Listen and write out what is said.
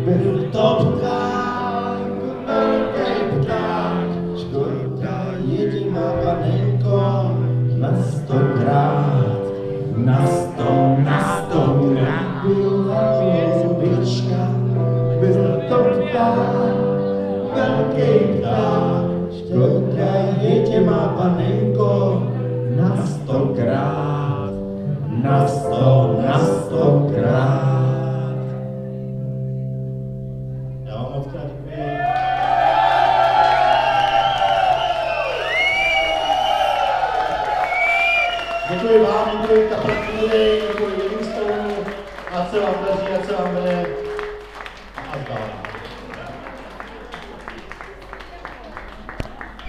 Byl to pták, velký pták, škoda jediná panenko, na 100krát, na 100krát byla holubička. Byl to pták, velký pták, škoda jediná panenko, na 100krát, na 100krát. Děkuji vám, děkuji Kapratury, děkuji Livingstonu, ať se vám daří, ať se vám vede a tak dále.